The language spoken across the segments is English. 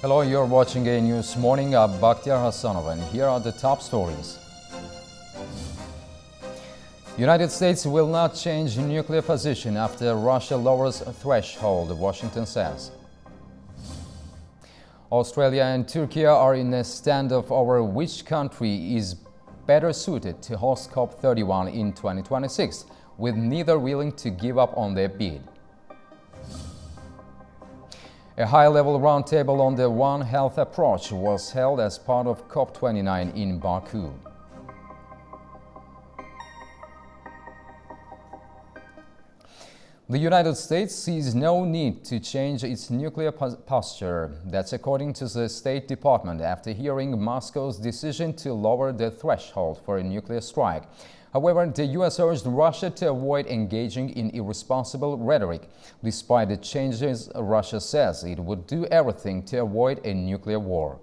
Hello, you're watching AnewZ Morning. I'm Bakhtiar Hassanov, and here are the top stories. United States will not change nuclear position after Russia lowers threshold, Washington says. Australia and Turkey are in a standoff over which country is better suited to host COP31 in 2026, with neither willing to give up on their bid. A high-level roundtable on the One Health approach was held as part of COP29 in Baku. The United States sees no need to change its nuclear posture. That's according to the State Department after hearing Moscow's decision to lower the threshold for a nuclear strike. However, the U.S. urged Russia to avoid engaging in irresponsible rhetoric. Despite the changes, Russia says it would do everything to avoid a nuclear war.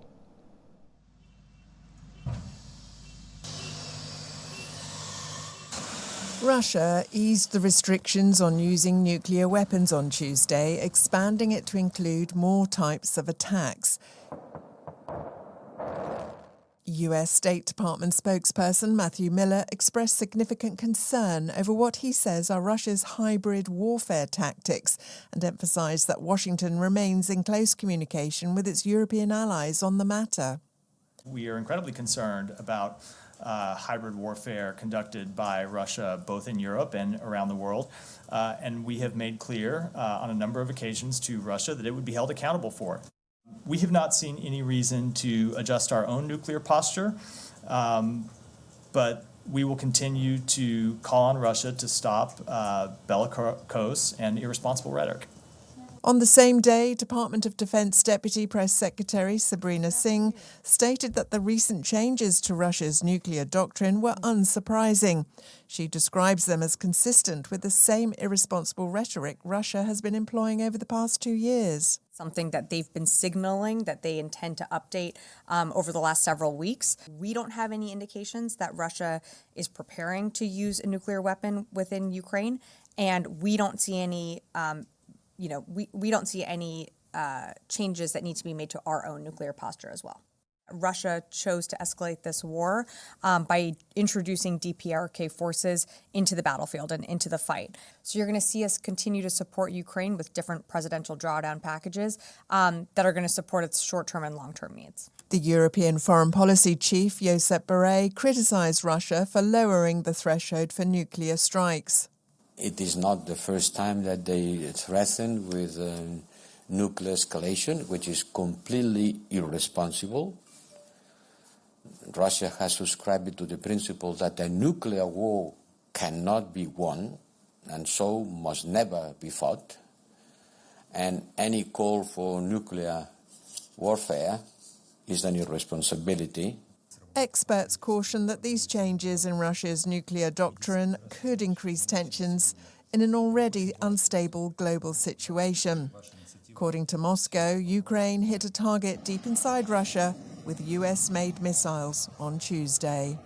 Russia eased the restrictions on using nuclear weapons on Tuesday, expanding it to include more types of attacks. US State Department spokesperson Matthew Miller expressed significant concern over what he says are Russia's hybrid warfare tactics and emphasised that Washington remains in close communication with its European allies on the matter. We are incredibly concerned about hybrid warfare conducted by Russia both in Europe and around the world. And we have made clear on a number of occasions to Russia that it would be held accountable for it. We have not seen any reason to adjust our own nuclear posture, but we will continue to call on Russia to stop bellicose and irresponsible rhetoric. On the same day, Department of Defense Deputy Press Secretary Sabrina Singh stated that the recent changes to Russia's nuclear doctrine were unsurprising. She describes them as consistent with the same irresponsible rhetoric Russia has been employing over the past 2 years. Something that they've been signaling that they intend to update over the last several weeks. We don't have any indications that Russia is preparing to use a nuclear weapon within Ukraine, and we don't see any we don't see any changes that need to be made to our own nuclear posture as well. Russia chose to escalate this war by introducing DPRK forces into the battlefield and into the fight. So you're going to see us continue to support Ukraine with different presidential drawdown packages that are going to support its short-term and long-term needs. The European Foreign Policy Chief, Josep Borrell, criticised Russia for lowering the threshold for nuclear strikes. It is not the first time that they threaten with nuclear escalation, which is completely irresponsible. Russia has subscribed to the principle that a nuclear war cannot be won and so must never be fought. And any call for nuclear warfare is an irresponsibility. Experts caution that these changes in Russia's nuclear doctrine could increase tensions in an already unstable global situation. According to Moscow, Ukraine hit a target deep inside Russia with US-made missiles on Tuesday.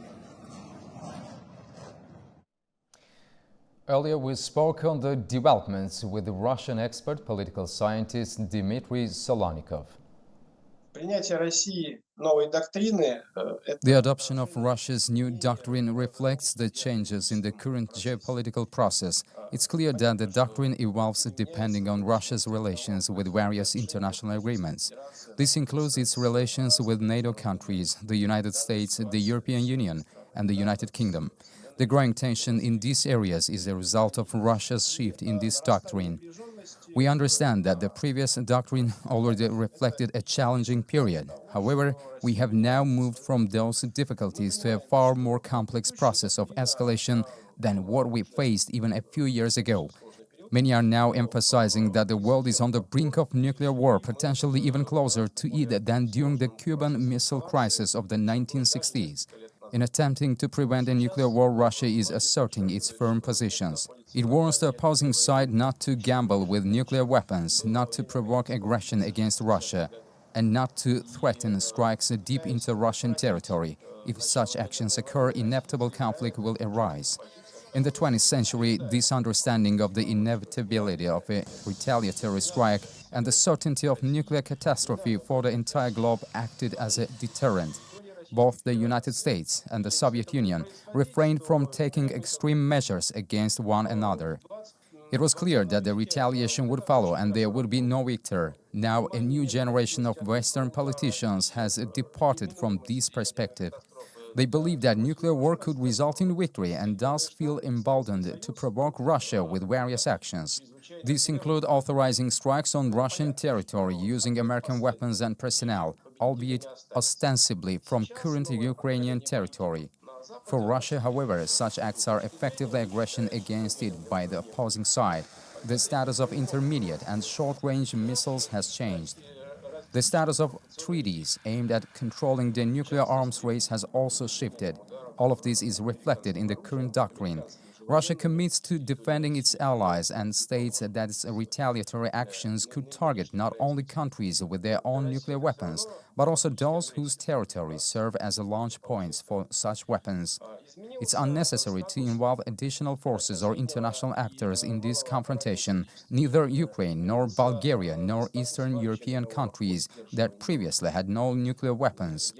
Earlier, we spoke on the developments with the Russian expert political scientist Dmitry Solonikov. The adoption of Russia's new doctrine reflects the changes in the current geopolitical process. It's clear that the doctrine evolves depending on Russia's relations with various international agreements. This includes its relations with NATO countries, the United States, the European Union, and the United Kingdom. The growing tension in these areas is a result of Russia's shift in this doctrine. We understand that the previous doctrine already reflected a challenging period. However, we have now moved from those difficulties to a far more complex process of escalation than what we faced even a few years ago. Many are now emphasizing that the world is on the brink of nuclear war, potentially even closer to it than during the Cuban Missile Crisis of the 1960s. In attempting to prevent a nuclear war, Russia is asserting its firm positions. It warns the opposing side not to gamble with nuclear weapons, not to provoke aggression against Russia, and not to threaten strikes deep into Russian territory. If such actions occur, inevitable conflict will arise. In the 20th century, this understanding of the inevitability of a retaliatory strike and the certainty of nuclear catastrophe for the entire globe acted as a deterrent. Both the United States and the Soviet Union refrained from taking extreme measures against one another. It was clear that the retaliation would follow and there would be no victor. Now, a new generation of Western politicians has departed from this perspective. They believe that nuclear war could result in victory and thus feel emboldened to provoke Russia with various actions. These include authorizing strikes on Russian territory using American weapons and personnel, albeit ostensibly from current Ukrainian territory. For Russia, however, such acts are effectively aggression against it by the opposing side. The status of intermediate and short-range missiles has changed. The status of treaties aimed at controlling the nuclear arms race has also shifted. All of this is reflected in the current doctrine. Russia commits to defending its allies and states that its retaliatory actions could target not only countries with their own nuclear weapons, but also those whose territories serve as launch points for such weapons. It's unnecessary to involve additional forces or international actors in this confrontation. Neither Ukraine, nor Bulgaria, nor Eastern European countries that previously had no nuclear weapons.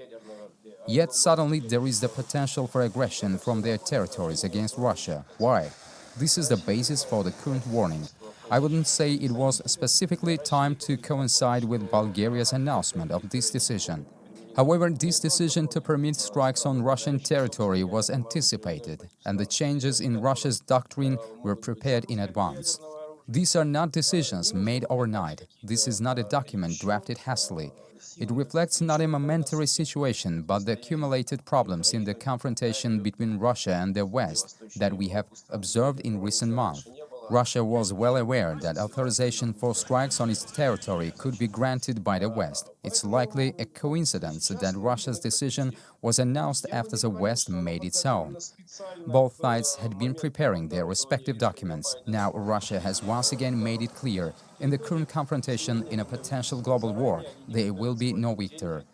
Yet suddenly there is the potential for aggression from their territories against Russia. Why? This is the basis for the current warning. I wouldn't say it was specifically timed to coincide with Bulgaria's announcement of this decision. However, this decision to permit strikes on Russian territory was anticipated, and the changes in Russia's doctrine were prepared in advance. These are not decisions made overnight. This is not a document drafted hastily. It reflects not a momentary situation, but the accumulated problems in the confrontation between Russia and the West that we have observed in recent months. Russia was well aware that authorization for strikes on its territory could be granted by the West. It's likely a coincidence that Russia's decision was announced after the West made its own. Both sides had been preparing their respective documents. Now Russia has once again made it clear, in the current confrontation in a potential global war, there will be no victor.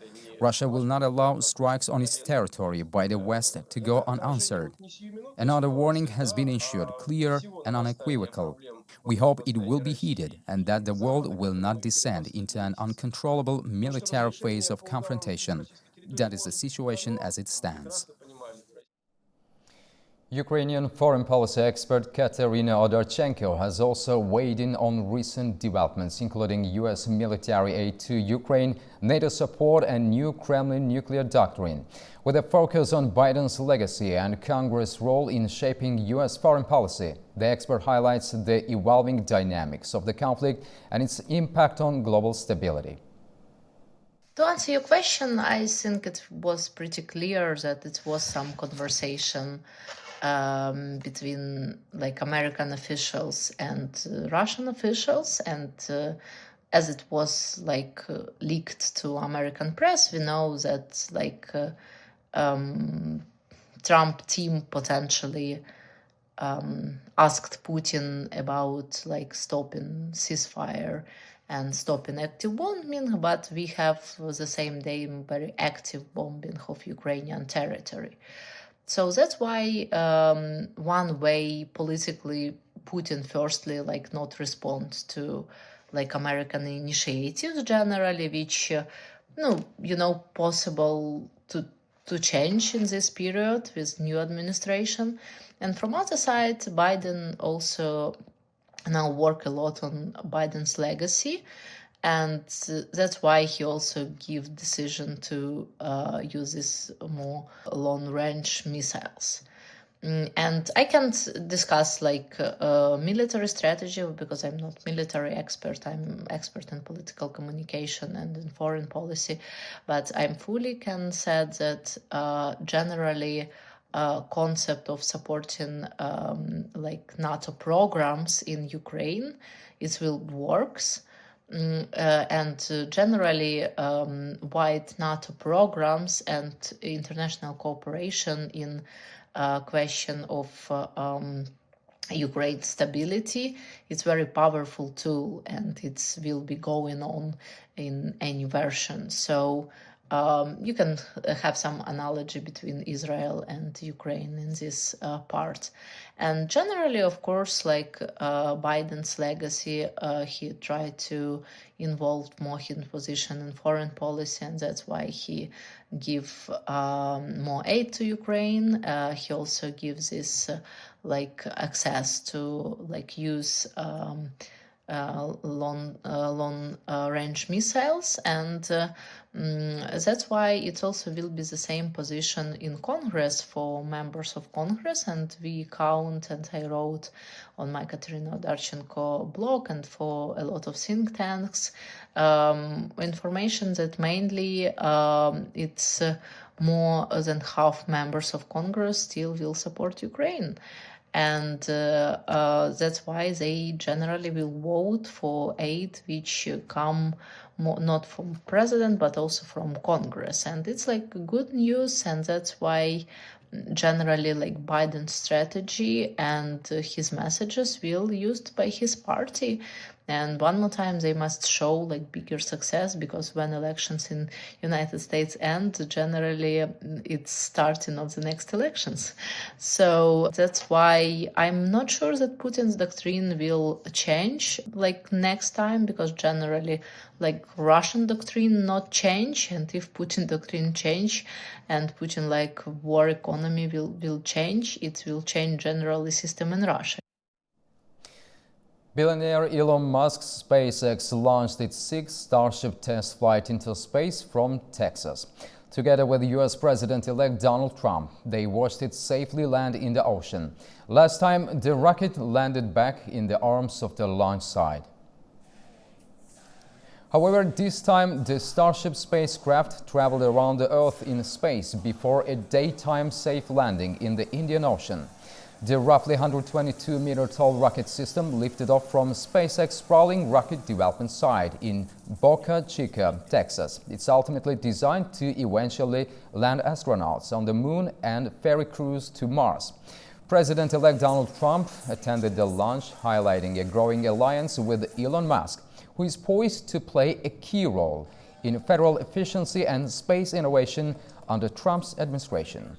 Russia will not allow strikes on its territory by the West to go unanswered. Another warning has been issued, clear and unequivocal. We hope it will be heeded and that the world will not descend into an uncontrollable military phase of confrontation. That is the situation as it stands. Ukrainian foreign policy expert Katerina Odorchenko has also weighed in on recent developments, including U.S. military aid to Ukraine, NATO support, and new Kremlin nuclear doctrine. With a focus on Biden's legacy and Congress' role in shaping U.S. foreign policy, the expert highlights the evolving dynamics of the conflict and its impact on global stability. To answer your question, I think it was pretty clear that it was some conversation between American officials and Russian officials, and as it was leaked to American press, we know that Trump team potentially asked Putin about stopping ceasefire and stopping active bombing, but we have the same day very active bombing of Ukrainian territory. So that's why one way politically Putin firstly not respond to American initiatives generally, which possible to change in this period with new administration. And from other side, Biden also now work a lot on Biden's legacy, and that's why he also give decision to use this more long-range missiles. And I can't discuss military strategy because I'm not military expert. I'm expert in political communication and in foreign policy, but I fully can say that generally concept of supporting NATO programs in Ukraine, it will works. And generally wide NATO programs and international cooperation in question of Ukraine stability, it's very powerful tool, and it will be going on in any version. So you can have some analogy between Israel and Ukraine in this part. And generally, of course, like Biden's legacy, he tried to involve more his position in foreign policy, and that's why he give more aid to Ukraine. He also gives this like access to like use long range missiles, and that's why it also will be the same position in Congress for members of Congress, and we count, and I wrote on my Katerina Darchenko blog and for a lot of think tanks information that mainly it's more than half members of Congress still will support Ukraine. And that's why they generally will vote for aid which come not from president but also from Congress. And it's like good news, and that's why generally like Biden's strategy and his messages will used by his party. And one more time, they must show like bigger success, because when elections in United States end, generally it's starting of the next elections. So that's why I'm not sure that Putin's doctrine will change like next time, because generally like Russian doctrine not change, and if Putin doctrine change and Putin like war economy will change, it will change generally system in Russia. Billionaire Elon Musk's SpaceX launched its sixth Starship test flight into space from Texas. Together with U.S. President-elect Donald Trump, they watched it safely land in the ocean. Last time, the rocket landed back in the arms of the launch site. However, this time, the Starship spacecraft traveled around the Earth in space before a daytime safe landing in the Indian Ocean. The roughly 122-meter-tall rocket system lifted off from SpaceX's sprawling rocket development site in Boca Chica, Texas. It's ultimately designed to eventually land astronauts on the Moon and ferry crews to Mars. President-elect Donald Trump attended the launch, highlighting a growing alliance with Elon Musk, who is poised to play a key role in federal efficiency and space innovation under Trump's administration.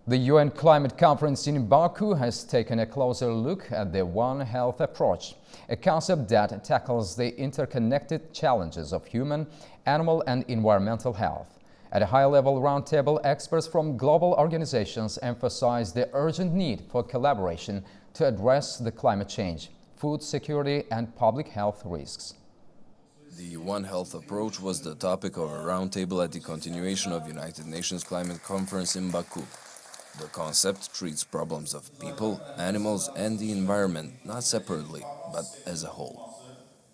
The UN Climate Conference in Baku has taken a closer look at the One Health approach, a concept that tackles the interconnected challenges of human, animal and environmental health. At a high-level roundtable, experts from global organizations emphasized the urgent need for collaboration to address the climate change, food security and public health risks. The One Health approach was the topic of a roundtable at the continuation of United Nations Climate Conference in Baku. The concept treats problems of people, animals and the environment not separately, but as a whole.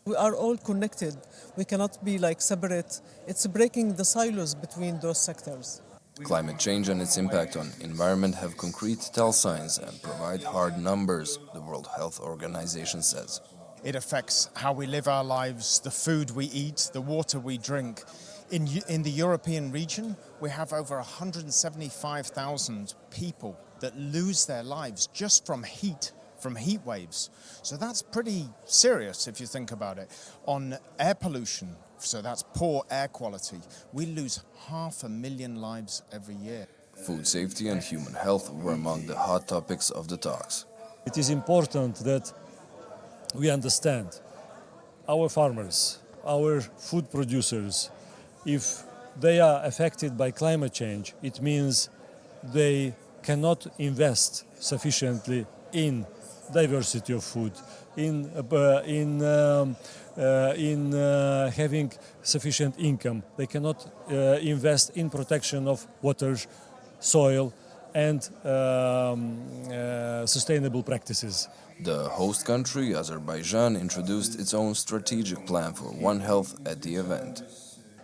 We are all connected. We cannot be like separate. It's breaking the silos between those sectors. Climate change and its impact on environment have concrete tell signs and provide hard numbers, the World Health Organization says. It affects how we live our lives, the food we eat, the water we drink. In the European region, we have over 175,000 people that lose their lives just from heat waves. So that's pretty serious if you think about it. On air pollution, so that's poor air quality, we lose 500,000 lives every year. Food safety and human health were among the hot topics of the talks. It is important that we understand our farmers, our food producers. If they are affected by climate change, it means they cannot invest sufficiently in diversity of food, in having sufficient income. They cannot invest in protection of water, soil, and sustainable practices. The host country, Azerbaijan, introduced its own strategic plan for One Health at the event.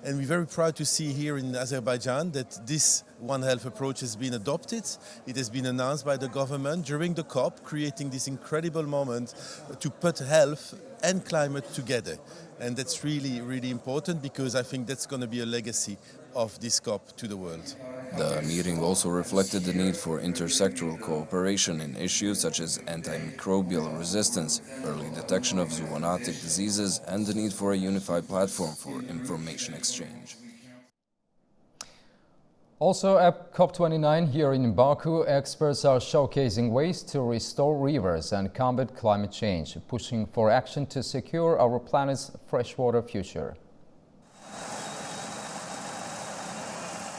And we're very proud to see here in Azerbaijan that this One Health approach has been adopted. It has been announced by the government during the COP, creating this incredible moment to put health and climate together. And that's really, really important, because I think that's going to be a legacy of this COP to the world. The meeting also reflected the need for intersectoral cooperation in issues such as antimicrobial resistance, early detection of zoonotic diseases, and the need for a unified platform for information exchange. Also at COP29 here in Baku, experts are showcasing ways to restore rivers and combat climate change, pushing for action to secure our planet's freshwater future.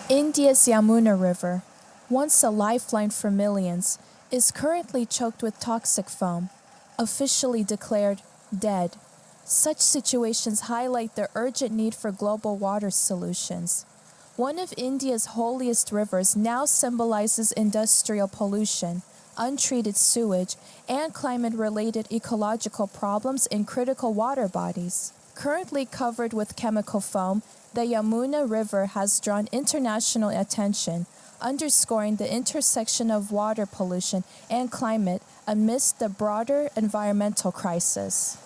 India's Yamuna River, once a lifeline for millions, is currently choked with toxic foam, officially declared dead. Such situations highlight the urgent need for global water solutions. One of India's holiest rivers now symbolizes industrial pollution, untreated sewage, and climate-related ecological problems in critical water bodies. Currently covered with chemical foam, the Yamuna River has drawn international attention, underscoring the intersection of water pollution and climate amidst the broader environmental crisis.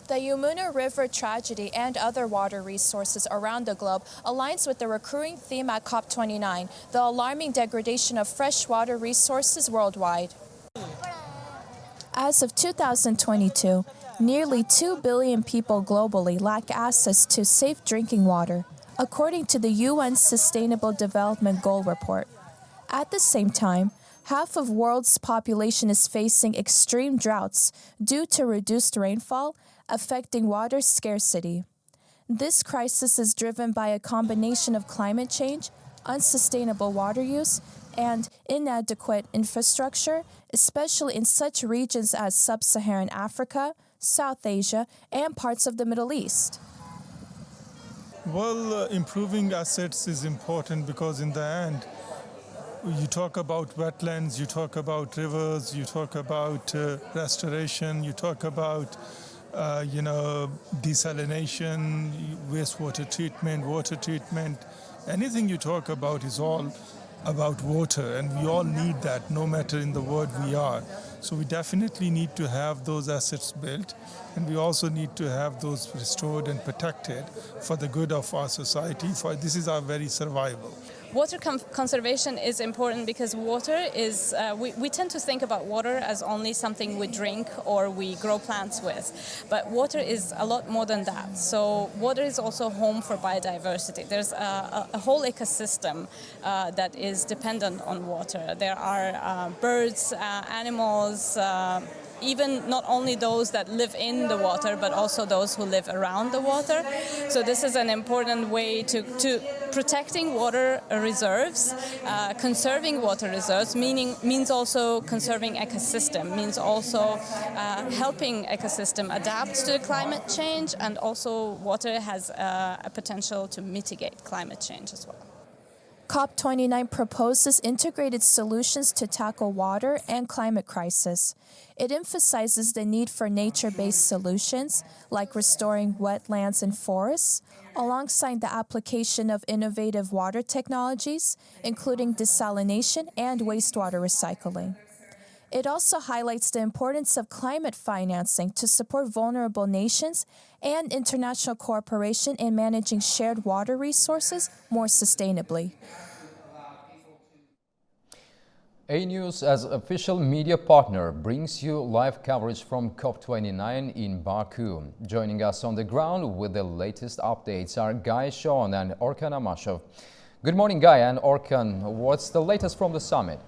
The Yamuna River tragedy and other water resources around the globe aligns with the recurring theme at COP29, the alarming degradation of freshwater resources worldwide. As of 2022, nearly 2 billion people globally lack access to safe drinking water, according to the UN Sustainable Development Goal report. At the same time, half of the world's population is facing extreme droughts due to reduced rainfall, affecting water scarcity. This crisis is driven by a combination of climate change, unsustainable water use, and inadequate infrastructure, especially in such regions as Sub-Saharan Africa, South Asia, and parts of the Middle East. Well, improving assets is important because in the end, you talk about wetlands, you talk about rivers, you talk about restoration, you talk about desalination, wastewater treatment, water treatment. Anything you talk about is all about water, and we all need that no matter in the world we are. So we definitely need to have those assets built, and we also need to have those restored and protected for the good of our society. For this is our very survival. Water conservation is important because water is, we tend to think about water as only something we drink or we grow plants with, but water is a lot more than that. So water is also home for biodiversity. There's a whole ecosystem that is dependent on water. There are birds, animals, even not only those that live in the water, but also those who live around the water. So this is an important way to protecting water reserves, conserving water reserves, means also conserving ecosystem, means also helping ecosystem adapt to climate change, and also water has a potential to mitigate climate change as well. COP29 proposes integrated solutions to tackle water and climate crisis. It emphasizes the need for nature-based solutions, like restoring wetlands and forests, alongside the application of innovative water technologies, including desalination and wastewater recycling. It also highlights the importance of climate financing to support vulnerable nations and international cooperation in managing shared water resources more sustainably. AnewZ, as official media partner, brings you live coverage from COP29 in Baku. Joining us on the ground with the latest updates are Guy Sean and Orkan Amashov. Good morning, Guy and Orkan. What's the latest from the summit?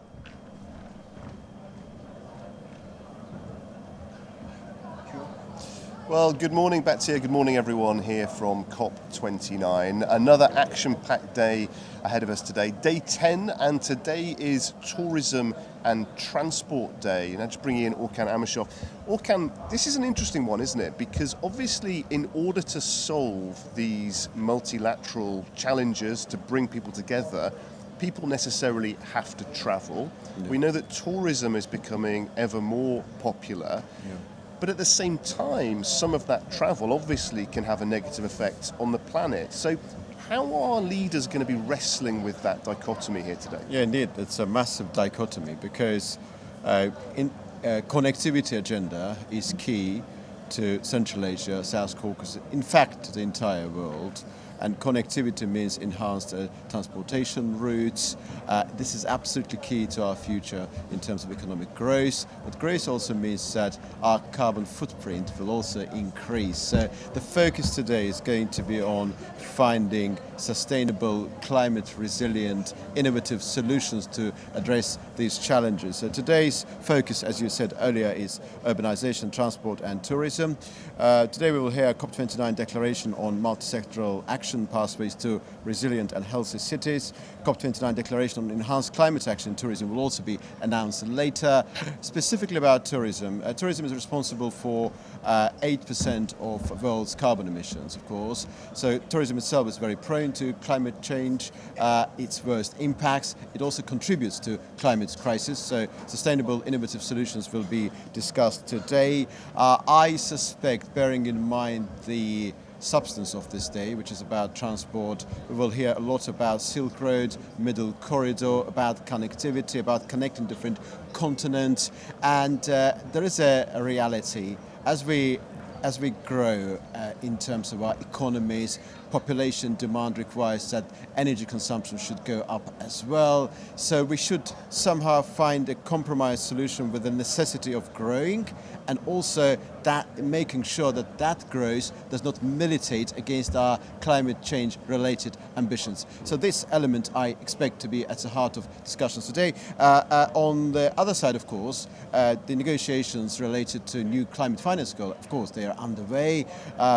Well, good morning, Batia. Good morning, everyone, here from COP29. Another action-packed day ahead of us today. Day 10, and today is Tourism and Transport Day. Now, just bringing in Orkan Amashov. Orkan, this is an interesting one, isn't it? Because obviously, in order to solve these multilateral challenges to bring people together, people necessarily have to travel. Yeah. We know that tourism is becoming ever more popular. Yeah. But at the same time, some of that travel obviously can have a negative effect on the planet. So how are leaders going to be wrestling with that dichotomy here today? Yeah, indeed. It's a massive dichotomy because connectivity agenda is key to Central Asia, South Caucasus, in fact, the entire world. and connectivity means enhanced transportation routes. This is absolutely key to our future in terms of economic growth. But growth also means that our carbon footprint will also increase. So the focus today is going to be on finding sustainable, climate resilient, innovative solutions to address these challenges. So today's focus, as you said earlier, is urbanization, transport and tourism. Today we will hear a COP29 declaration on multi-sectoral action pathways to resilient and healthy cities. COP29 declaration on enhanced climate action in tourism will also be announced later. Specifically about tourism, tourism is responsible for 8% of the world's carbon emissions, of course. So tourism itself is very prone to climate change, its worst impacts. It also contributes to climate crisis. So sustainable, innovative solutions will be discussed today. I suspect, bearing in mind the substance of this day, which is about transport, we will hear a lot about Silk Road, Middle Corridor, about connectivity, about connecting different continents. And there is a reality as we grow in terms of our economies. Population demand requires that energy consumption should go up as well. So we should somehow find a compromise solution with the necessity of growing, and also that making sure that that growth does not militate against our climate change related ambitions. So this element I expect to be at the heart of discussions today. On the other side, of course, the negotiations related to new climate finance goal, of course, they are underway.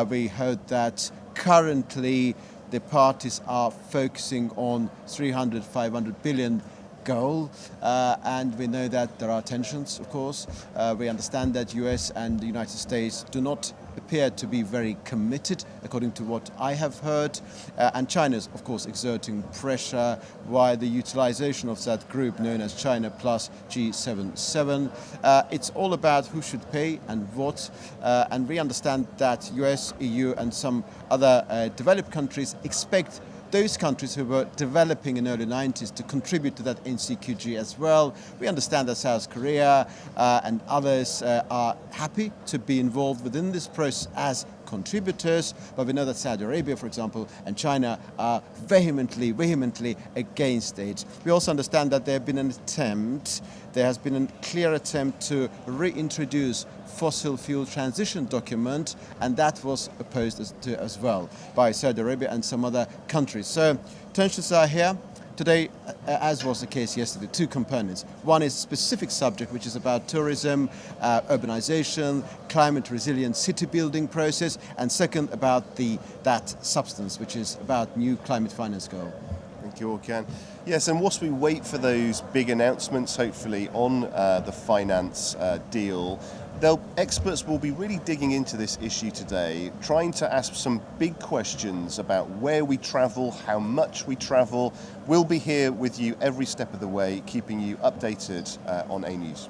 We heard that currently the parties are focusing on 300-500 billion goal, and we know that there are tensions, of course. We understand that US and the United States do not appear to be very committed, according to what I have heard, and China is, of course, exerting pressure while the utilization of that group known as China plus G77. It's all about who should pay and what, and we understand that US, EU and some other developed countries expect those countries who were developing in the early 90s to contribute to that NCQG as well. We understand that South Korea and others are happy to be involved within this process as contributors, but we know that Saudi Arabia, for example, and China are vehemently against it. We also understand that there has been a clear attempt to reintroduce fossil fuel transition document, and that was opposed as well by Saudi Arabia and some other countries. So tensions are here. Today, as was the case yesterday, two components. One is a specific subject, which is about tourism, urbanization, climate resilient city building process, and second, about that substance, which is about new climate finance goal. Thank you, Orkan. Yes, and whilst we wait for those big announcements, hopefully, on the finance deal, experts will be really digging into this issue today, trying to ask some big questions about where we travel, how much we travel. We'll be here with you every step of the way, keeping you updated on AnewZ.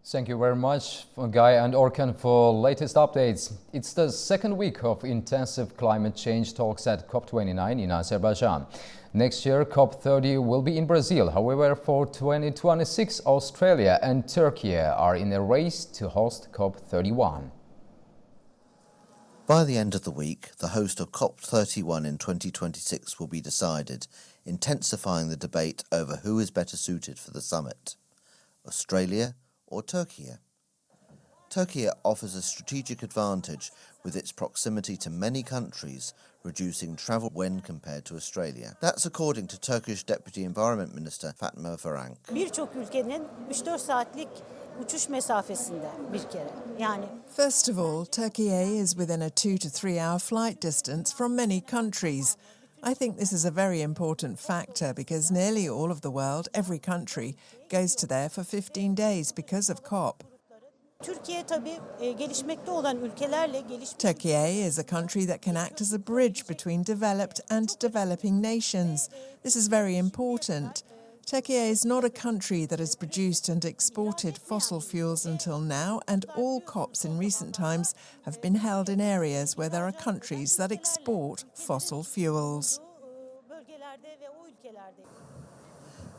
Thank you very much, Guy and Orkan, for latest updates. It's the second week of intensive climate change talks at COP29 in Azerbaijan. Next year, COP30 will be in Brazil. However, for 2026, Australia and Turkey are in a race to host COP31. By the end of the week, the host of COP31 in 2026 will be decided, intensifying the debate over who is better suited for the summit, Australia or Turkey. Turkey offers a strategic advantage with its proximity to many countries, reducing travel when compared to Australia. That's according to Turkish Deputy Environment Minister Fatma Varank. Birçok ülkenin 3-4 saatlik uçuş mesafesinde bir kere. First of all, Turkey is within a 2 to 3 hour flight distance from many countries. I think this is a very important factor because nearly all of the world, every country, goes to there for 15 days because of COP. Turkey is a country that can act as a bridge between developed and developing nations. This is very important. Turkey is not a country that has produced and exported fossil fuels until now, and all COPs in recent times have been held in areas where there are countries that export fossil fuels.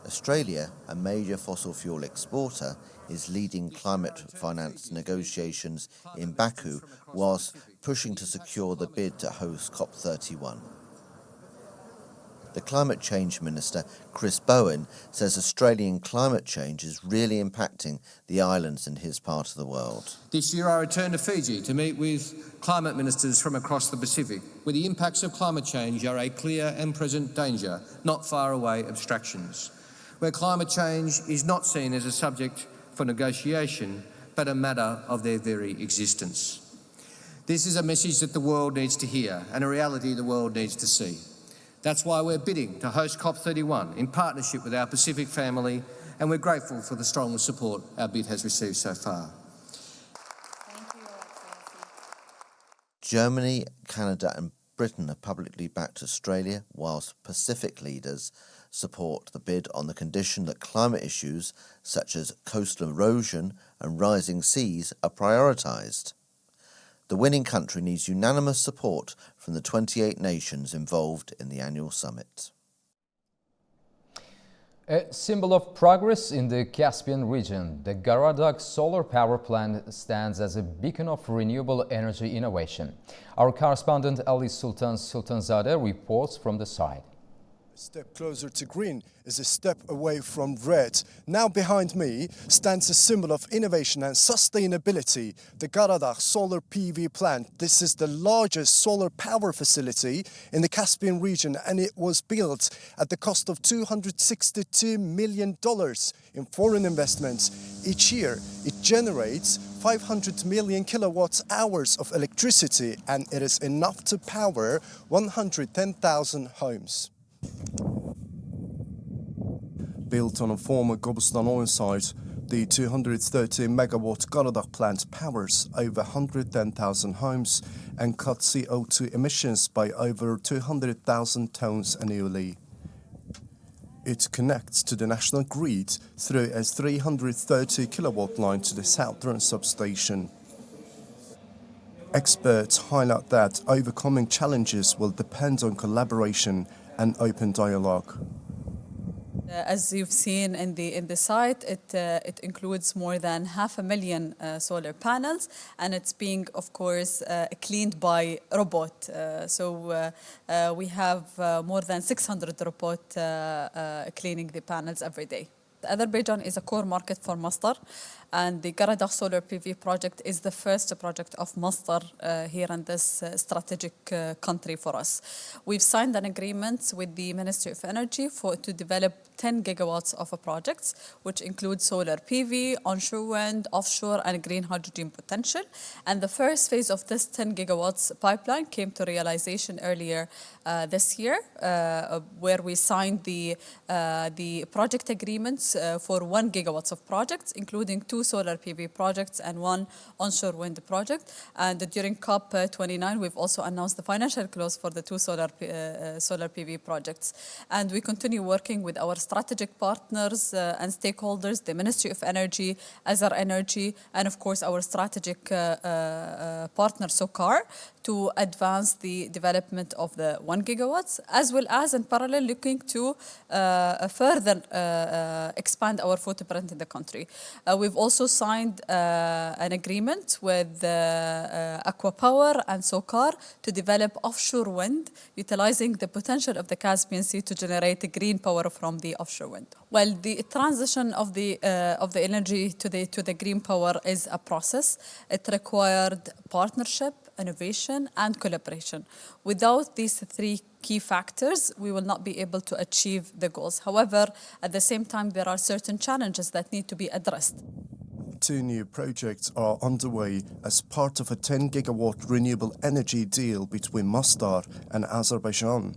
Australia, a major fossil fuel exporter, is leading climate finance negotiations in Baku whilst pushing to secure the bid to host COP31. The Climate Change Minister, Chris Bowen, says Australian climate change is really impacting the islands in his part of the world. This year I returned to Fiji to meet with climate ministers from across the Pacific, where the impacts of climate change are a clear and present danger, not far away abstractions, where climate change is not seen as a subject for negotiation, but a matter of their very existence. This is a message that the world needs to hear and a reality the world needs to see. That's why we're bidding to host COP31 in partnership with our Pacific family, and we're grateful for the strong support our bid has received so far. Germany, Canada and Britain have publicly backed Australia, whilst Pacific leaders support the bid on the condition that climate issues such as coastal erosion and rising seas are prioritised. The winning country needs unanimous support from the 28 nations involved in the annual summit. A symbol of progress in the Caspian region, the Garadag solar power plant stands as a beacon of renewable energy innovation. Our correspondent Ali Sultanzadeh reports from the site. A step closer to green is a step away from red. Now behind me stands a symbol of innovation and sustainability, the Garadag solar PV plant. This is the largest solar power facility in the Caspian region, and it was built at the cost of $262 million in foreign investments. Each year it generates 500 million kilowatt hours of electricity, and it is enough to power 110,000 homes. Built on a former Gobustan oil site, the 230 megawatt Garadag plant powers over 110,000 homes and cuts CO2 emissions by over 200,000 tons annually. It connects to the national grid through a 330 kilowatt line to the southern substation. Experts highlight that overcoming challenges will depend on collaboration and open dialogue. As you've seen in the site, it includes more than 500,000 solar panels, and it's being, of course, cleaned by robot. We have more than 600 robots cleaning the panels every day. Azerbaijan is a core market for Masdar, and the Garadag solar PV project is the first project of Masdar here in this strategic country for us. We've signed an agreement with the Ministry of Energy to develop 10 gigawatts of projects, which include solar PV, onshore wind, offshore and green hydrogen potential. And the first phase of this 10 gigawatts pipeline came to realization earlier this year, where we signed the project agreements for 1 gigawatts of projects, including 2 solar PV projects and 1 onshore wind project. And during COP29, we've also announced the financial close for the 2 solar PV projects. And we continue working with our strategic partners and stakeholders, the Ministry of Energy, Azar Energy, and of course our strategic partner SOCAR, to advance the development of the 1 gigawatts, as well as in parallel looking to further expand our footprint in the country. We've also signed an agreement with Aqua Power and SOCAR to develop offshore wind, utilizing the potential of the Caspian Sea to generate green power from the offshore wind. Well, the transition of the energy to the green power is a process. It required partnership, innovation and collaboration. Without these 3 key factors, we will not be able to achieve the goals. However, at the same time, there are certain challenges that need to be addressed. 2 new projects are underway as part of a 10 gigawatt renewable energy deal between Masdar and Azerbaijan.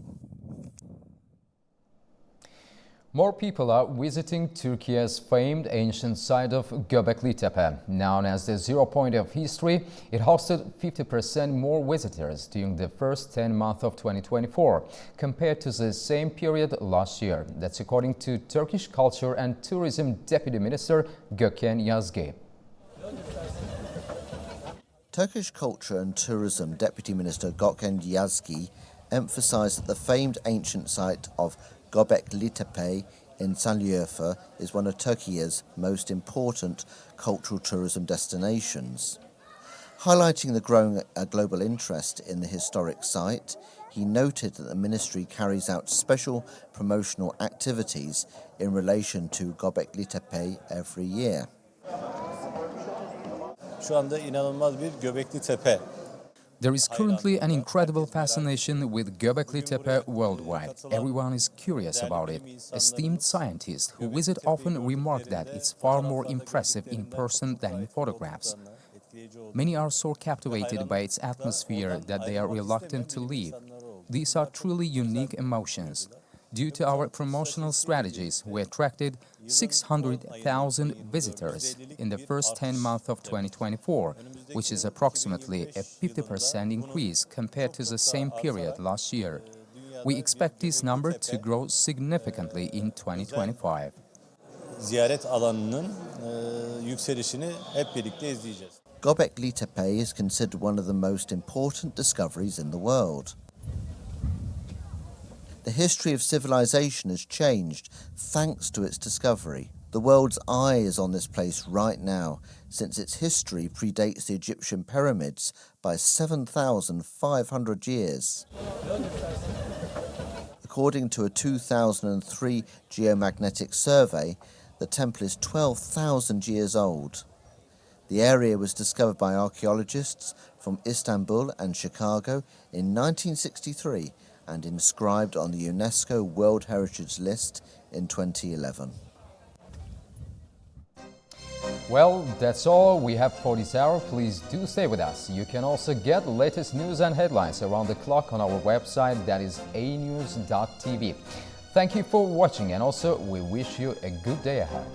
More people are visiting Turkey's famed ancient site of Göbekli Tepe. Known as the zero point of history, it hosted 50% more visitors during the first 10 months of 2024 compared to the same period last year. That's according to Turkish Culture and Tourism Deputy Minister Gökhan Yazgi. Turkish Culture and Tourism Deputy Minister Gökhan Yazgi emphasised that the famed ancient site of Göbekli Tepe in Şanlıurfa is one of Turkey's most important cultural tourism destinations. Highlighting the growing global interest in the historic site, he noted that the ministry carries out special promotional activities in relation to Göbekli Tepe every year. Şu anda inanılmaz bir Göbekli Tepe. There is currently an incredible fascination with Göbekli Tepe worldwide. Everyone is curious about it. Esteemed scientists who visit often remark that it's far more impressive in person than in photographs. Many are so captivated by its atmosphere that they are reluctant to leave. These are truly unique emotions. Due to our promotional strategies, we attracted 600,000 visitors in the first 10 months of 2024, which is approximately a 50% increase compared to the same period last year. We expect this number to grow significantly in 2025. Ziyaret alanının yükselişini hep birlikte izleyeceğiz. Göbekli Tepe is considered one of the most important discoveries in the world. The history of civilization has changed thanks to its discovery. The world's eye is on this place right now, since its history predates the Egyptian pyramids by 7,500 years. According to a 2003 geomagnetic survey, the temple is 12,000 years old. The area was discovered by archaeologists from Istanbul and Chicago in 1963 and inscribed on the UNESCO World Heritage List in 2011. Well, that's all we have for this hour. Please do stay with us. You can also get latest news and headlines around the clock on our website, that is AnewZ.tv. Thank you for watching, and also we wish you a good day ahead.